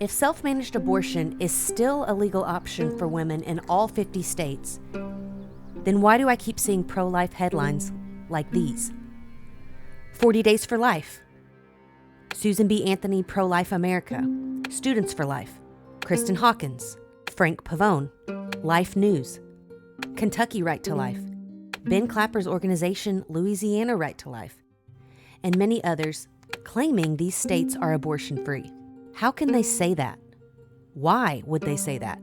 If self-managed abortion is still a legal option for women in all 50 states, then why do I keep seeing pro-life headlines like these? 40 Days for Life, Susan B. Anthony Pro-Life America, Students for Life, Kristen Hawkins, Frank Pavone, Life News, Kentucky Right to Life, Ben Clapper's organization Louisiana Right to Life, and many others claiming these states are abortion-free. How can they say that? Why would they say that?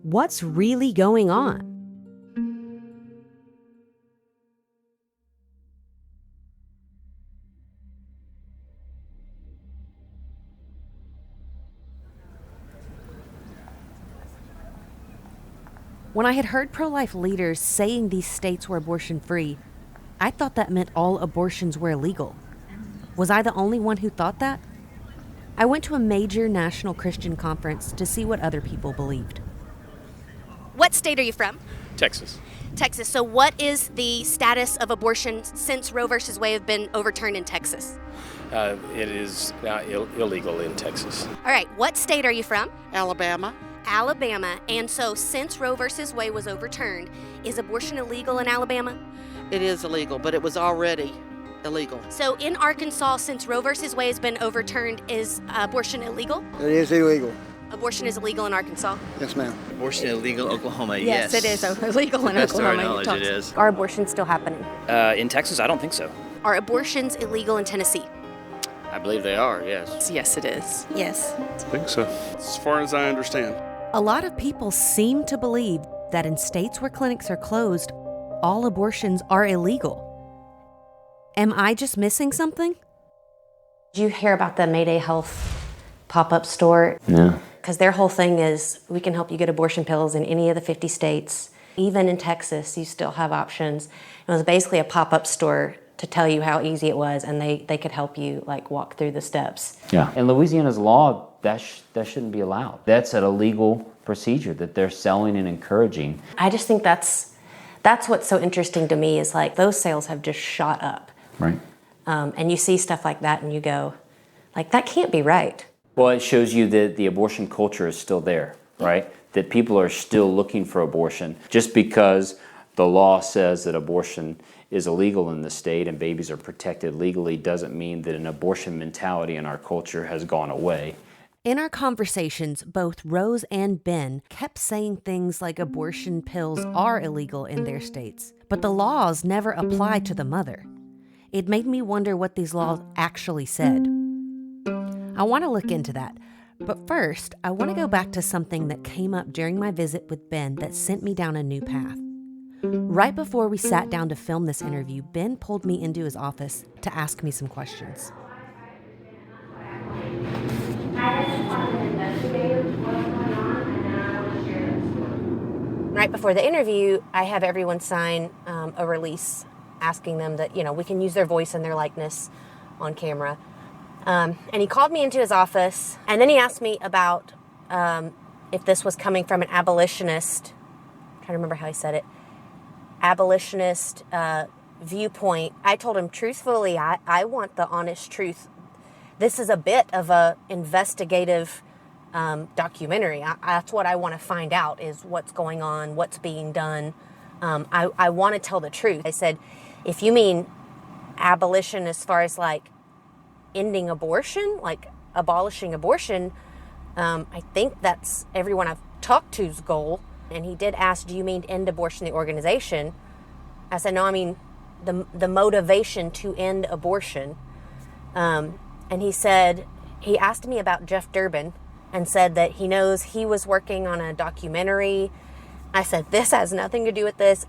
What's really going on? When I had heard pro-life leaders saying these states were abortion-free, I thought that meant all abortions were illegal. Was I the only one who thought that? I went to a major national Christian conference to see what other people believed. What state are you from? Texas. Texas. So what is the status of abortion since Roe v. Wade have been overturned in Texas? It is now illegal in Texas. All right. What state are you from? Alabama. Alabama. And so since Roe v. Wade was overturned, is abortion illegal in Alabama? It is illegal, but it was already illegal. So in Arkansas, since Roe v. Wade has been overturned, is abortion illegal? It is illegal. Abortion is illegal in Arkansas? Yes, ma'am. Abortion illegal in Oklahoma, Yes, it is illegal in Best of our Oklahoma. knowledge, it is. Are abortions still happening? In Texas, I don't think so. Are abortions illegal in Tennessee? I believe they are, yes. Yes, it is. Yes. I think so. As far as I understand. A lot of people seem to believe that in states where clinics are closed, all abortions are illegal. Am I just missing something? Did you hear about the Mayday Health pop-up store? Yeah. Because their whole thing is, we can help you get abortion pills in any of the 50 states. Even in Texas, you still have options. It was basically a pop-up store to tell you how easy it was, and they could help you like walk through the steps. Yeah. In Louisiana's law, that shouldn't be allowed. That's an illegal procedure that they're selling and encouraging. I just think that's what's so interesting to me is like those sales have just shot up. Right. And you see stuff like that and you go, like, that can't be right. Well, it shows you that the abortion culture is still there, right? That people are still looking for abortion. Just because the law says that abortion is illegal in the state and babies are protected legally doesn't mean that an abortion mentality in our culture has gone away. In our conversations, both Rose and Ben kept saying things like abortion pills are illegal in their states, but the laws never apply to the mother. It made me wonder what these laws actually said. I want to look into that, but first, I want to go back to something that came up during my visit with Ben that sent me down a new path. Right before we sat down to film this interview, Ben pulled me into his office to ask me some questions. Right before the interview, I have everyone sign a release asking them that, we can use their voice and their likeness on camera. And he called me into his office, and then he asked me about if this was coming from an abolitionist, I'm trying to remember how he said it, abolitionist viewpoint. I told him truthfully, I want the honest truth. This is a bit of a investigative documentary. That's what I want to find out is what's going on, what's being done. I want to tell the truth. I said, if you mean abolition as far as like ending abortion, like abolishing abortion, I think that's everyone I've talked to's goal. And he did ask, do you mean end abortion, the organization? I said, no, I mean the motivation to end abortion. And he said, he asked me about Jeff Durbin and said that he knows he was working on a documentary. I said, this has nothing to do with this.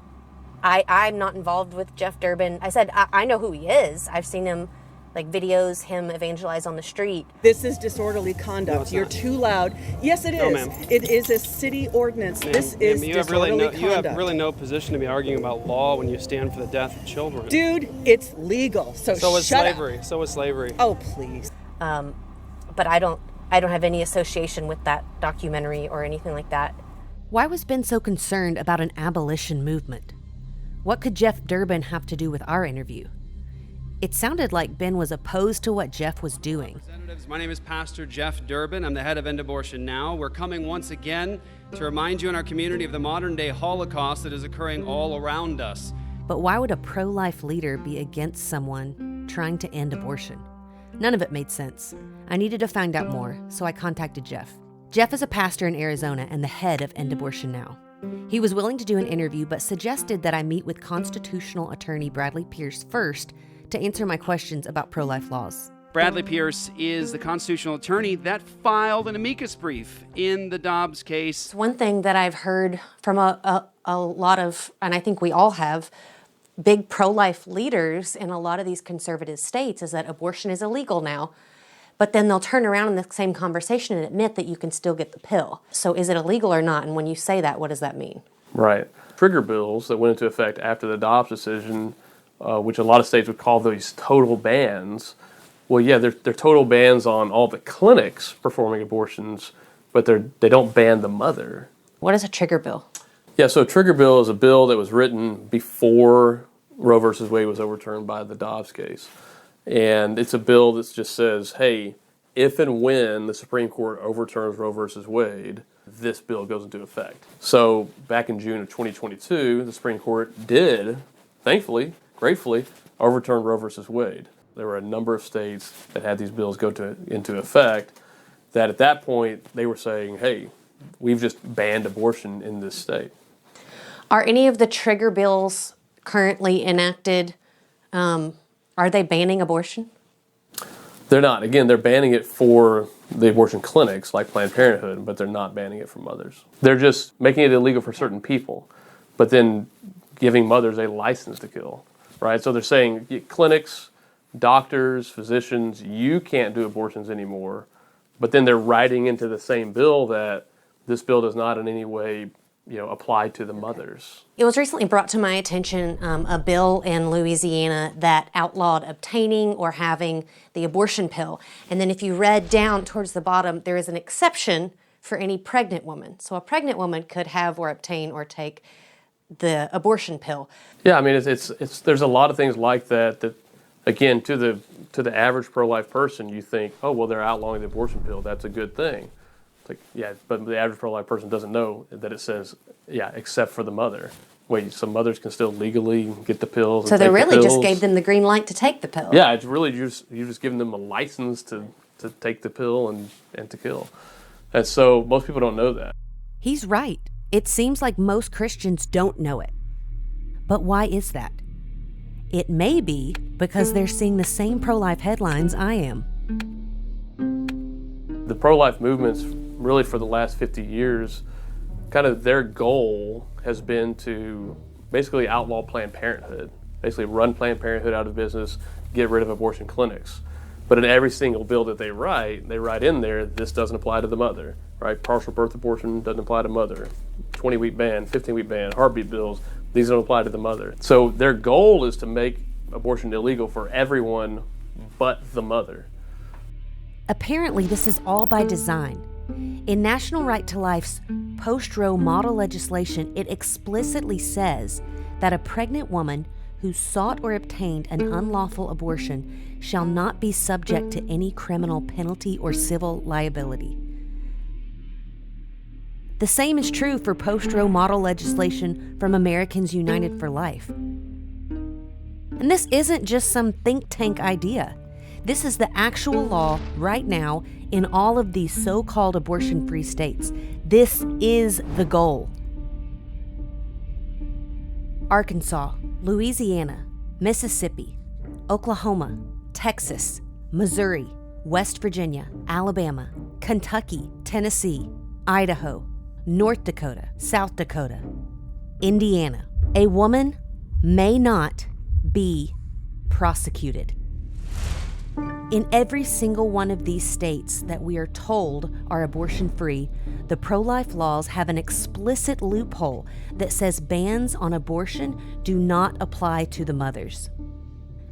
I'm not involved with Jeff Durbin. I said, I know who he is. I've seen him, like videos, him evangelize on the street. This is disorderly conduct. You're too loud. Yes, it is. No, ma'am. It is a city ordinance. Ma'am, this is disorderly conduct. You have really no position to be arguing about law when you stand for the death of children. Dude, it's legal. So is shut slavery. up. So is slavery. Oh, please. But I don't have any association with that documentary or anything like that. Why was Ben so concerned about an abolition movement? What could Jeff Durbin have to do with our interview? It sounded like Ben was opposed to what Jeff was doing. Representatives, my name is Pastor Jeff Durbin. I'm the head of End Abortion Now. We're coming once again to remind you in our community of the modern-day Holocaust that is occurring all around us. But why would a pro-life leader be against someone trying to end abortion? None of it made sense. I needed to find out more, so I contacted Jeff. Jeff is a pastor in Arizona and the head of End Abortion Now. He was willing to do an interview, but suggested that I meet with constitutional attorney Bradley Pierce first to answer my questions about pro-life laws. Bradley Pierce is the constitutional attorney that filed an amicus brief in the Dobbs case. It's one thing that I've heard from a lot of, and I think we all have, big pro-life leaders in a lot of these conservative states is that abortion is illegal now. But then they'll turn around in the same conversation and admit that you can still get the pill. So is it illegal or not? And when you say that, what does that mean? Right. Trigger bills that went into effect after the Dobbs decision, which a lot of states would call these total bans. Well, yeah, they're total bans on all the clinics performing abortions, but they don't ban the mother. What is a trigger bill? Yeah, so a trigger bill is a bill that was written before Roe versus Wade was overturned by the Dobbs case. And it's a bill that just says, hey, if and when the Supreme Court overturns Roe versus Wade, this bill goes into effect. So back in June of 2022, the Supreme Court did, thankfully, gratefully, overturn Roe versus Wade. There were a number of states that had these bills go into effect that at that point they were saying, hey, we've just banned abortion in this state. Are any of the trigger bills currently enacted, are they banning abortion? They're not. Again, they're banning it for the abortion clinics like Planned Parenthood, but they're not banning it from mothers. They're just making it illegal for certain people, but then giving mothers a license to kill, right? So they're saying clinics, doctors, physicians, you can't do abortions anymore, but then they're writing into the same bill that this bill does not in any way apply to the mothers. It was recently brought to my attention a bill in Louisiana that outlawed obtaining or having the abortion pill. And then if you read down towards the bottom, there is an exception for any pregnant woman. So a pregnant woman could have or obtain or take the abortion pill. Yeah, I mean, it's there's a lot of things like that again, to the average pro-life person, you think, oh, well, they're outlawing the abortion pill. That's a good thing. Like, yeah, but the average pro-life person doesn't know that it says, yeah, except for the mother. Wait, some mothers can still legally get the pills. So they really just gave them the green light to take the pill. Yeah, it's really you're just giving them a license to take the pill and to kill. And so most people don't know that. He's right. It seems like most Christians don't know it. But why is that? It may be because they're seeing the same pro-life headlines I am. The pro-life movement's really for the last 50 years, kind of their goal has been to basically outlaw Planned Parenthood, basically run Planned Parenthood out of business, get rid of abortion clinics. But in every single bill that they write in there, this doesn't apply to the mother, right? Partial birth abortion doesn't apply to mother. 20-week ban, 15-week ban, heartbeat bills, these don't apply to the mother. So their goal is to make abortion illegal for everyone but the mother. Apparently, this is all by design. In National Right to Life's post-Roe model legislation, it explicitly says that a pregnant woman who sought or obtained an unlawful abortion shall not be subject to any criminal penalty or civil liability. The same is true for post-Roe model legislation from Americans United for Life. And this isn't just some think tank idea. This is the actual law right now in all of these so-called abortion-free states. This is the goal. Arkansas, Louisiana, Mississippi, Oklahoma, Texas, Missouri, West Virginia, Alabama, Kentucky, Tennessee, Idaho, North Dakota, South Dakota, Indiana. A woman may not be prosecuted. In every single one of these states that we are told are abortion-free, the pro-life laws have an explicit loophole that says bans on abortion do not apply to the mothers.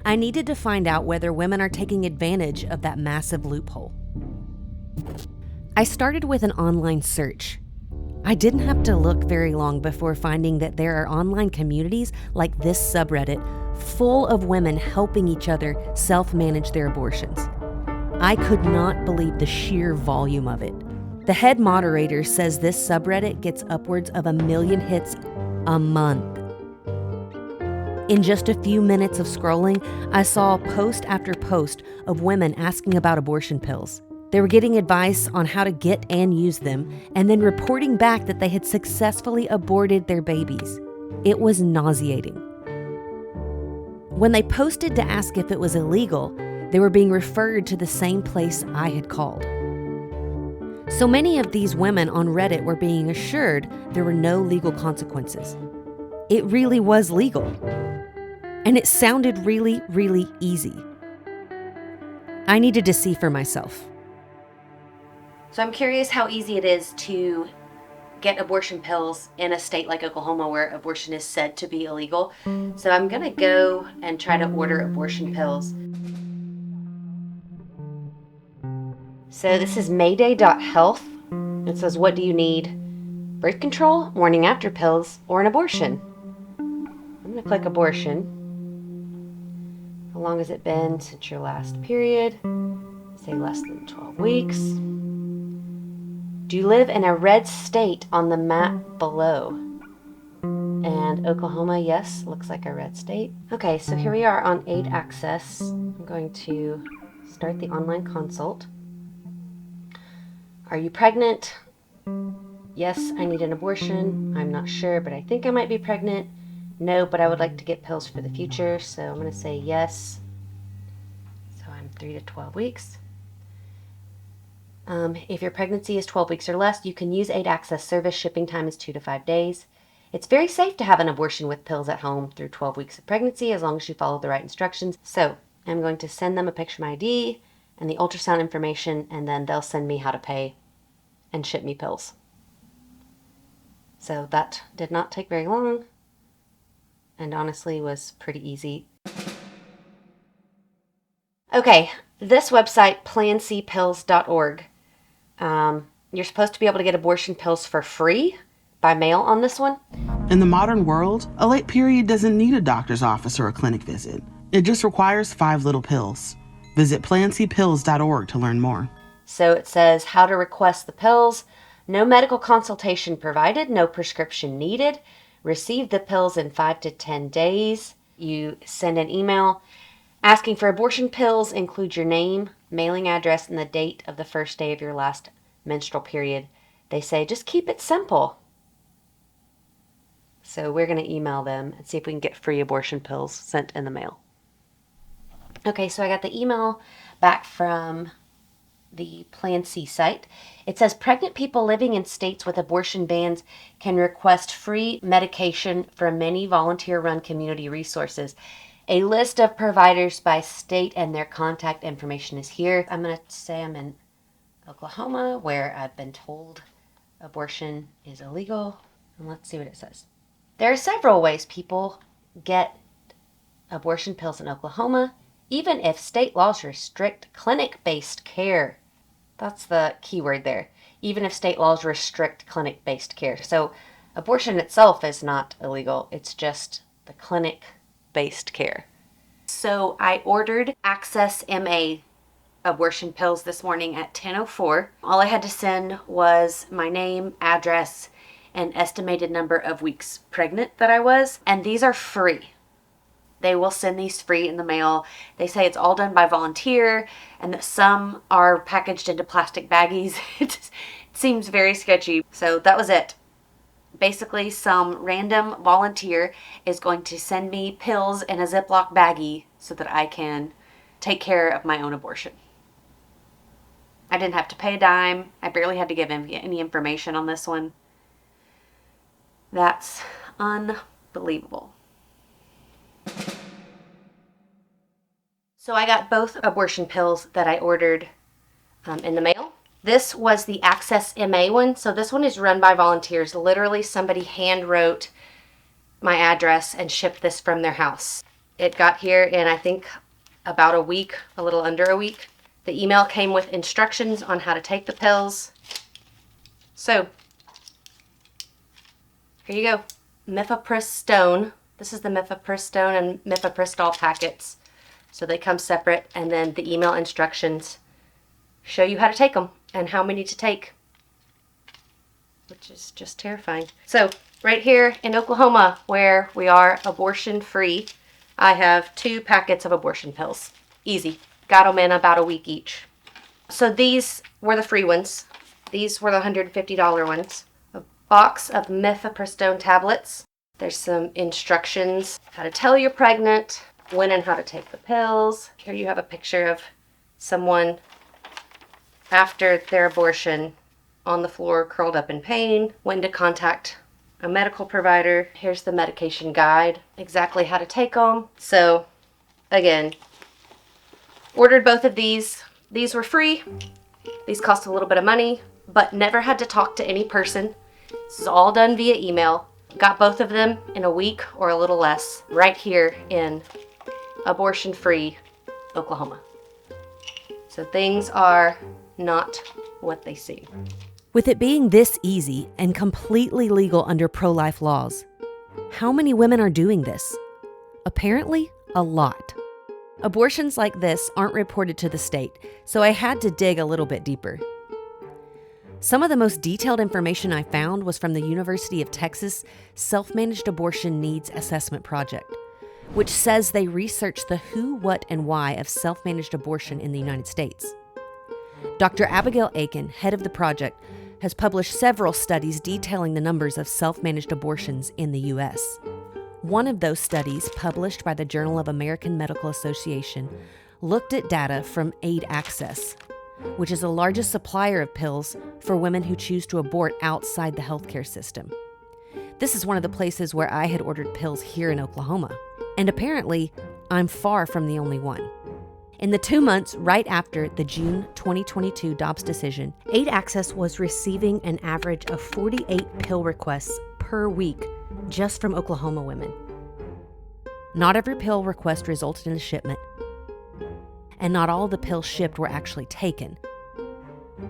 I needed to find out whether women are taking advantage of that massive loophole. I started with an online search. I didn't have to look very long before finding that there are online communities like this subreddit full of women helping each other self-manage their abortions. I could not believe the sheer volume of it. The head moderator says this subreddit gets upwards of 1 million hits a month. In just a few minutes of scrolling, I saw post after post of women asking about abortion pills. They were getting advice on how to get and use them, and then reporting back that they had successfully aborted their babies. It was nauseating. When they posted to ask if it was illegal, they were being referred to the same place I had called. So many of these women on Reddit were being assured there were no legal consequences. It really was legal. And it sounded really, really easy. I needed to see for myself. So I'm curious how easy it is to get abortion pills in a state like Oklahoma where abortion is said to be illegal. So I'm gonna go and try to order abortion pills. So this is mayday.health. It says, what do you need? Birth control, morning after pills, or an abortion? I'm gonna click abortion. How long has it been since your last period? Say less than 12 weeks. Do you live in a red state on the map below? And Oklahoma, yes, looks like a red state. Okay, so here we are on aid access. I'm going to start the online consult. Are you pregnant? Yes, I need an abortion. I'm not sure, but I think I might be pregnant. No, but I would like to get pills for the future, so I'm going to say yes. So I'm 3 to 12 weeks. If your pregnancy is 12 weeks or less, you can use aid access service. Shipping time is 2 to 5 days. It's very safe to have an abortion with pills at home through 12 weeks of pregnancy as long as you follow the right instructions. So I'm going to send them a picture of my ID and the ultrasound information, and then they'll send me how to pay and ship me pills. So that did not take very long and honestly was pretty easy. Okay, this website, plancpills.org. You're supposed to be able to get abortion pills for free by mail on this one. In the modern world, a late period doesn't need a doctor's office or a clinic visit. It just requires 5 little pills. Visit plancpills.org to learn more. So it says how to request the pills. No medical consultation provided, no prescription needed. Receive the pills in 5 to 10 days. You send an email asking for abortion pills. Include your name, mailing address, and the date of the first day of your last menstrual period. They say just keep it simple. So we're going to email them and see if we can get free abortion pills sent in the mail. Okay, so I got the email back from the Plan C site. It says pregnant people living in states with abortion bans can request free medication from many volunteer-run community resources. A list of providers by state and their contact information is here. I'm going to say I'm in Oklahoma, where I've been told abortion is illegal. And let's see what it says. There are several ways people get abortion pills in Oklahoma, even if state laws restrict clinic-based care. That's the key word there. Even if state laws restrict clinic-based care. So abortion itself is not illegal. It's just the clinic-based care. So I ordered Access MA abortion pills this morning at 10:04. All I had to send was my name, address, and estimated number of weeks pregnant that I was. And these are free. They will send these free in the mail. They say it's all done by volunteer and that some are packaged into plastic baggies. It seems very sketchy. So that was it. Basically, some random volunteer is going to send me pills in a Ziploc baggie so that I can take care of my own abortion. I didn't have to pay a dime. I barely had to give any information on this one. That's unbelievable. So I got both abortion pills that I ordered in the mail. This was the Access MA one. So this one is run by volunteers. Literally somebody hand wrote my address and shipped this from their house. It got here in I think about a week, a little under a week. The email came with instructions on how to take the pills. So here you go. Mifepristone This is the mifepristone and mifepristol packets. So they come separate, and then the email instructions show you how to take them and how many to take, which is just terrifying. So right here in Oklahoma, where we are abortion free, I have 2 packets of abortion pills. Easy. Got them in about a week each. So these were the free ones. These were the $150 ones. A box of mifepristone tablets. There's some instructions, how to tell you're pregnant, when and how to take the pills. Here you have a picture of someone after their abortion on the floor, curled up in pain, when to contact a medical provider. Here's the medication guide, exactly how to take them. So again, ordered both of these. These were free. These cost a little bit of money, but never had to talk to any person. This is all done via email. Got both of them in a week or a little less right here in abortion-free Oklahoma. So things are not what they seem. With it being this easy and completely legal under pro-life laws, how many women are doing this? Apparently, a lot. Abortions like this aren't reported to the state, so I had to dig a little bit deeper. Some of the most detailed information I found was from the University of Texas Self-Managed Abortion Needs Assessment Project, which says they researched the who, what, and why of self-managed abortion in the United States. Dr. Abigail Aiken, head of the project, has published several studies detailing the numbers of self-managed abortions in the U.S. One of those studies, published by the Journal of American Medical Association, looked at data from Aid Access, which is the largest supplier of pills for women who choose to abort outside the healthcare system. This is one of the places where I had ordered pills here in Oklahoma, and apparently, I'm far from the only one. In the 2 months right after the June 2022 Dobbs decision, Aid Access was receiving an average of 48 pill requests per week just from Oklahoma women. Not every pill request resulted in a shipment, and not all the pills shipped were actually taken.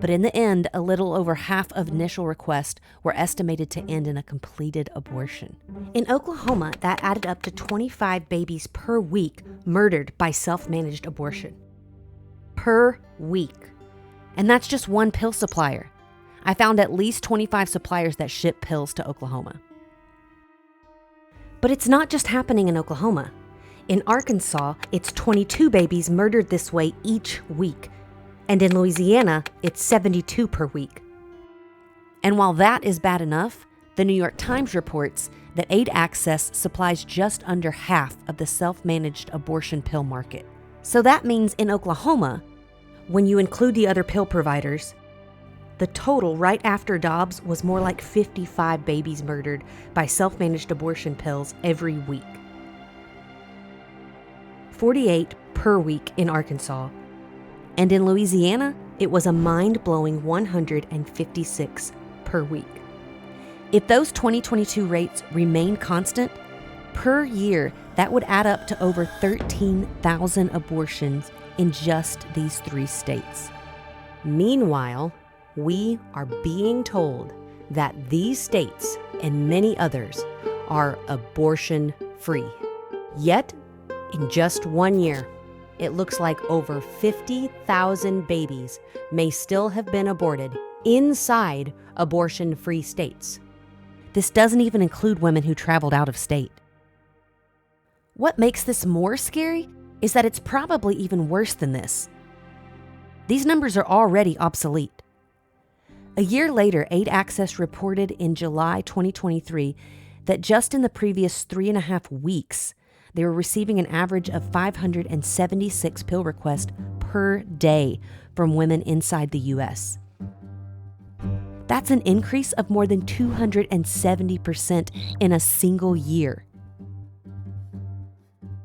But in the end, a little over half of initial requests were estimated to end in a completed abortion. In Oklahoma, that added up to 25 babies per week murdered by self-managed abortion. Per week. And that's just one pill supplier. I found at least 25 suppliers that ship pills to Oklahoma. But it's not just happening in Oklahoma. In Arkansas, it's 22 babies murdered this way each week. And in Louisiana, it's 72 per week. And while that is bad enough, the New York Times reports that Aid Access supplies just under half of the self-managed abortion pill market. So that means in Oklahoma, when you include the other pill providers, the total right after Dobbs was more like 55 babies murdered by self-managed abortion pills every week. 48 per week in Arkansas. And in Louisiana, it was a mind-blowing 156 per week. If those 2022 rates remain constant, per year, that would add up to over 13,000 abortions in just these 3 states. Meanwhile, we are being told that these states and many others are abortion-free. Yet, in just 1 year, it looks like over 50,000 babies may still have been aborted inside abortion-free states. This doesn't even include women who traveled out of state. What makes this more scary is that it's probably even worse than this. These numbers are already obsolete. A year later, Aid Access reported in July 2023 that just in the previous 3.5 weeks, they were receiving an average of 576 pill requests per day from women inside the U.S. That's an increase of more than 270% in a single year.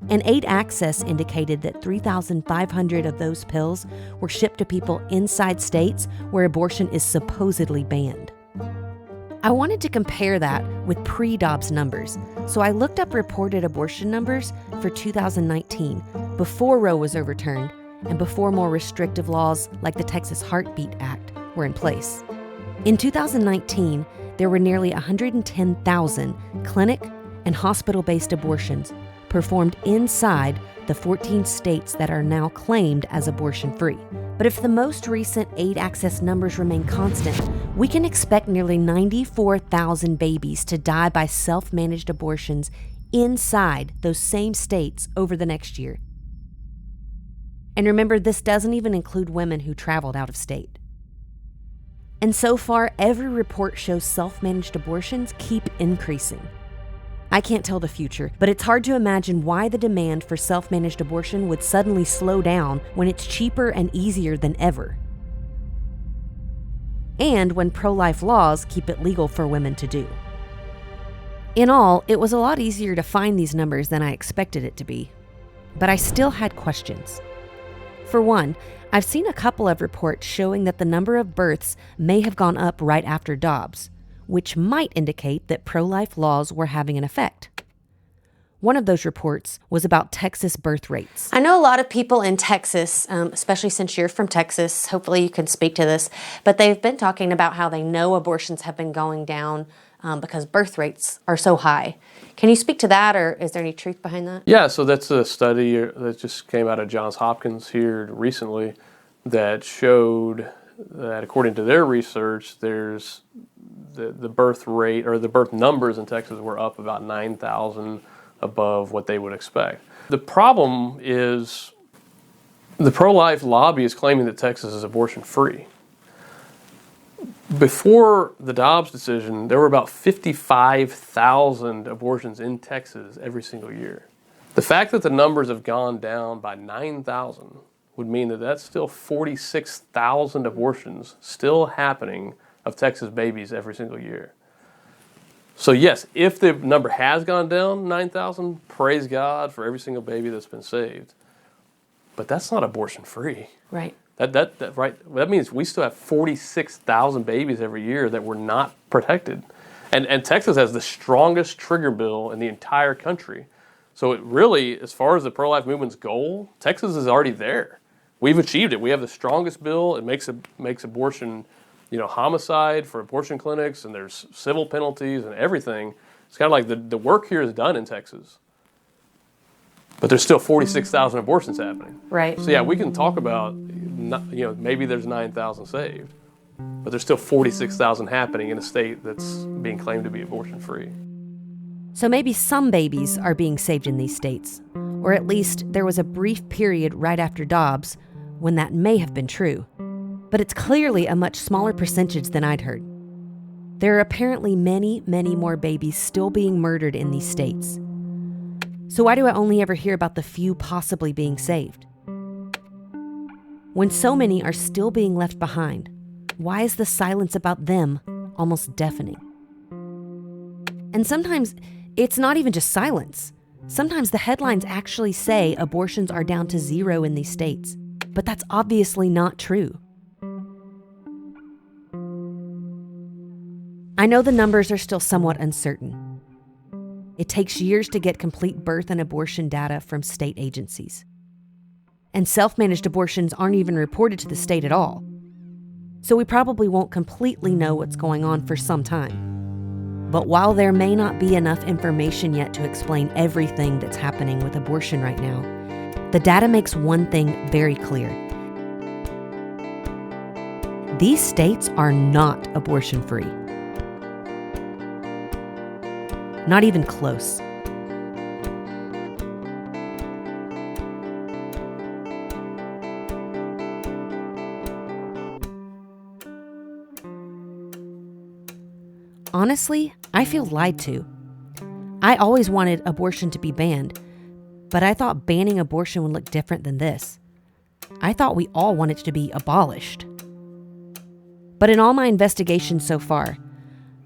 And Aid Access indicated that 3,500 of those pills were shipped to people inside states where abortion is supposedly banned. I wanted to compare that with pre-Dobbs numbers, so I looked up reported abortion numbers for 2019, before Roe was overturned and before more restrictive laws like the Texas Heartbeat Act were in place. In 2019, there were nearly 110,000 clinic and hospital-based abortions performed inside the 14 states that are now claimed as abortion-free. But if the most recent aid access numbers remain constant, we can expect nearly 94,000 babies to die by self-managed abortions inside those same states over the next year. And remember, this doesn't even include women who traveled out of state. And so far, every report shows self-managed abortions keep increasing. I can't tell the future, but it's hard to imagine why the demand for self-managed abortion would suddenly slow down when it's cheaper and easier than ever. And when pro-life laws keep it legal for women to do. In all, it was a lot easier to find these numbers than I expected it to be. But I still had questions. For one, I've seen a couple of reports showing that the number of births may have gone up right after Dobbs, which might indicate that pro-life laws were having an effect. One of those reports was about Texas birth rates. I know a lot of people in Texas, especially since you're from Texas, hopefully you can speak to this, but they've been talking about how they know abortions have been going down because birth rates are so high. Can you speak to that, or is there any truth behind that? Yeah, so that's a study that just came out of Johns Hopkins here recently that showed that according to their research, there's the birth rate or the birth numbers in Texas were up about 9,000 above what they would expect. The problem is the pro-life lobby is claiming that Texas is abortion-free. Before the Dobbs decision, there were about 55,000 abortions in Texas every single year. The fact that the numbers have gone down by 9,000 would mean that that's still 46,000 abortions still happening of Texas babies every single year. So yes, if the number has gone down 9,000, praise God for every single baby that's been saved. But that's not abortion-free. Right. That means we still have 46,000 babies every year that were not protected. And Texas has the strongest trigger bill in the entire country. So it really, as far as the pro-life movement's goal, Texas is already there. We've achieved it. We have the strongest bill. It makes abortion, homicide for abortion clinics, and there's civil penalties and everything. It's kind of like the work here is done in Texas. But there's still 46,000 abortions happening. Right. So yeah, we can talk about, maybe there's 9,000 saved, but there's still 46,000 happening in a state that's being claimed to be abortion-free. So maybe some babies are being saved in these states, or at least there was a brief period right after Dobbs when that may have been true. But it's clearly a much smaller percentage than I'd heard. There are apparently many, many more babies still being murdered in these states. So why do I only ever hear about the few possibly being saved? When so many are still being left behind, why is the silence about them almost deafening? And sometimes it's not even just silence. Sometimes the headlines actually say abortions are down to 0 in these states, but that's obviously not true. I know the numbers are still somewhat uncertain. It takes years to get complete birth and abortion data from state agencies. And self-managed abortions aren't even reported to the state at all. So we probably won't completely know what's going on for some time. But while there may not be enough information yet to explain everything that's happening with abortion right now, the data makes one thing very clear. These states are not abortion-free. Not even close. Honestly, I feel lied to. I always wanted abortion to be banned, but I thought banning abortion would look different than this. I thought we all wanted it to be abolished. But in all my investigations so far,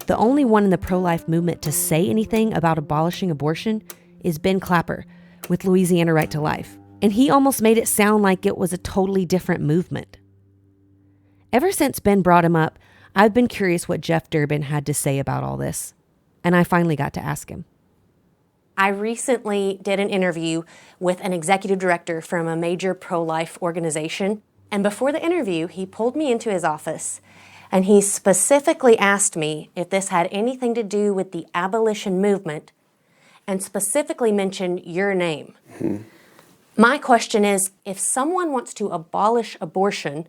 the only one in the pro-life movement to say anything about abolishing abortion is Ben Clapper with Louisiana Right to Life. And he almost made it sound like it was a totally different movement. Ever since Ben brought him up, I've been curious what Jeff Durbin had to say about all this. And I finally got to ask him. I recently did an interview with an executive director from a major pro-life organization. And before the interview, he pulled me into his office and he specifically asked me if this had anything to do with the abolition movement and specifically mention your name. My question is, if someone wants to abolish abortion,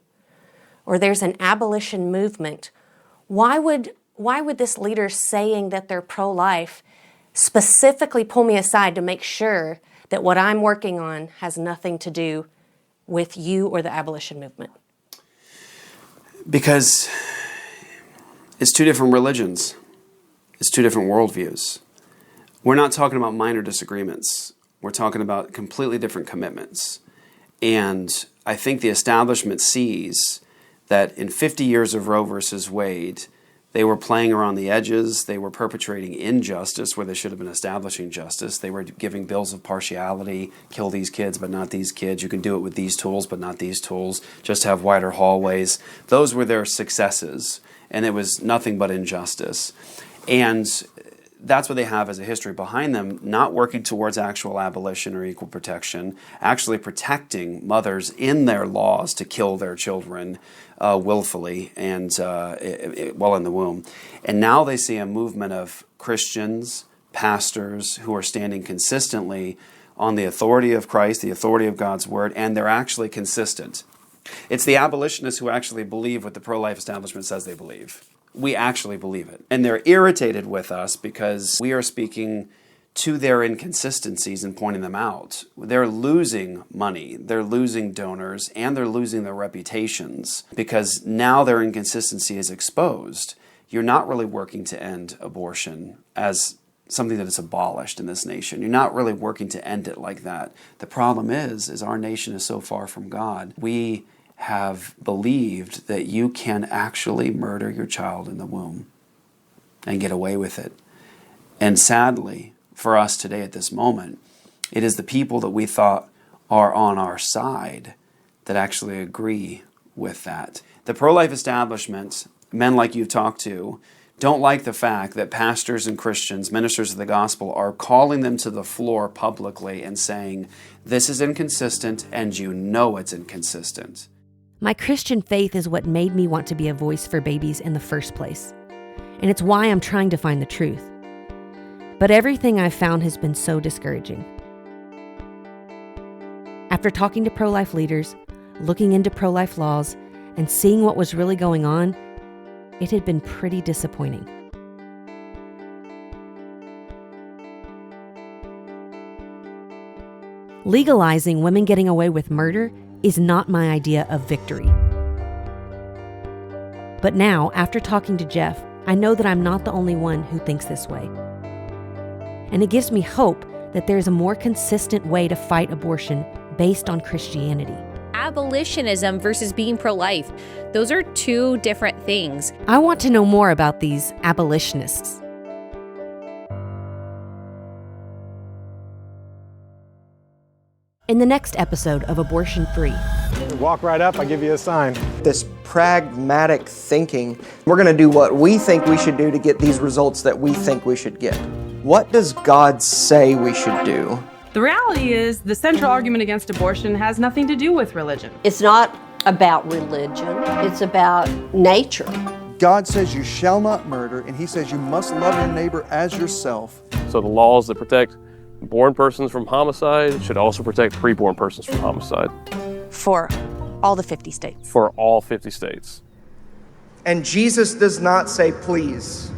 or there's an abolition movement, why would this leader saying that they're pro-life specifically pull me aside to make sure that what I'm working on has nothing to do with you or the abolition movement? Because it's two different religions. It's two different worldviews. We're not talking about minor disagreements. We're talking about completely different commitments. And I think the establishment sees that in 50 years of Roe versus Wade, they were playing around the edges. They were perpetrating injustice where they should have been establishing justice. They were giving bills of partiality, kill these kids but not these kids. You can do it with these tools but not these tools. Just have wider hallways. Those were their successes, and it was nothing but injustice. And that's what they have as a history behind them, not working towards actual abolition or equal protection, actually protecting mothers in their laws to kill their children willfully and while in the womb. And now they see a movement of Christians, pastors who are standing consistently on the authority of Christ, the authority of God's word, and they're actually consistent. It's the abolitionists who actually believe what the pro-life establishment says they believe. We actually believe it. And they're irritated with us because we are speaking to their inconsistencies and pointing them out. They're losing money, they're losing donors, and they're losing their reputations because now their inconsistency is exposed. You're not really working to end abortion as something that is abolished in this nation. You're not really working to end it like that. The problem is our nation is so far from God. We have believed that you can actually murder your child in the womb and get away with it. And sadly, for us today at this moment, it is the people that we thought are on our side that actually agree with that. The pro-life establishment, men like you've talked to, don't like the fact that pastors and Christians, ministers of the gospel, are calling them to the floor publicly and saying, this is inconsistent and you know it's inconsistent. My Christian faith is what made me want to be a voice for babies in the first place. And it's why I'm trying to find the truth. But everything I've found has been so discouraging. After talking to pro-life leaders, looking into pro-life laws, and seeing what was really going on, it had been pretty disappointing. Legalizing women getting away with murder is not my idea of victory. But now, after talking to Jeff, I know that I'm not the only one who thinks this way. And it gives me hope that there's a more consistent way to fight abortion based on Christianity. Abolitionism versus being pro-life, those are two different things. I want to know more about these abolitionists. In the next episode of Abortion Free. Walk right up, I give you a sign. This pragmatic thinking, we're going to do what we think we should do to get these results that we think we should get. What does God say we should do? The reality is the central argument against abortion has nothing to do with religion. It's not about religion, it's about nature. God says you shall not murder, and he says you must love your neighbor as yourself. So the laws that protect born persons from homicide should also protect preborn persons from homicide. For all the 50 states. For all 50 states. And Jesus does not say please.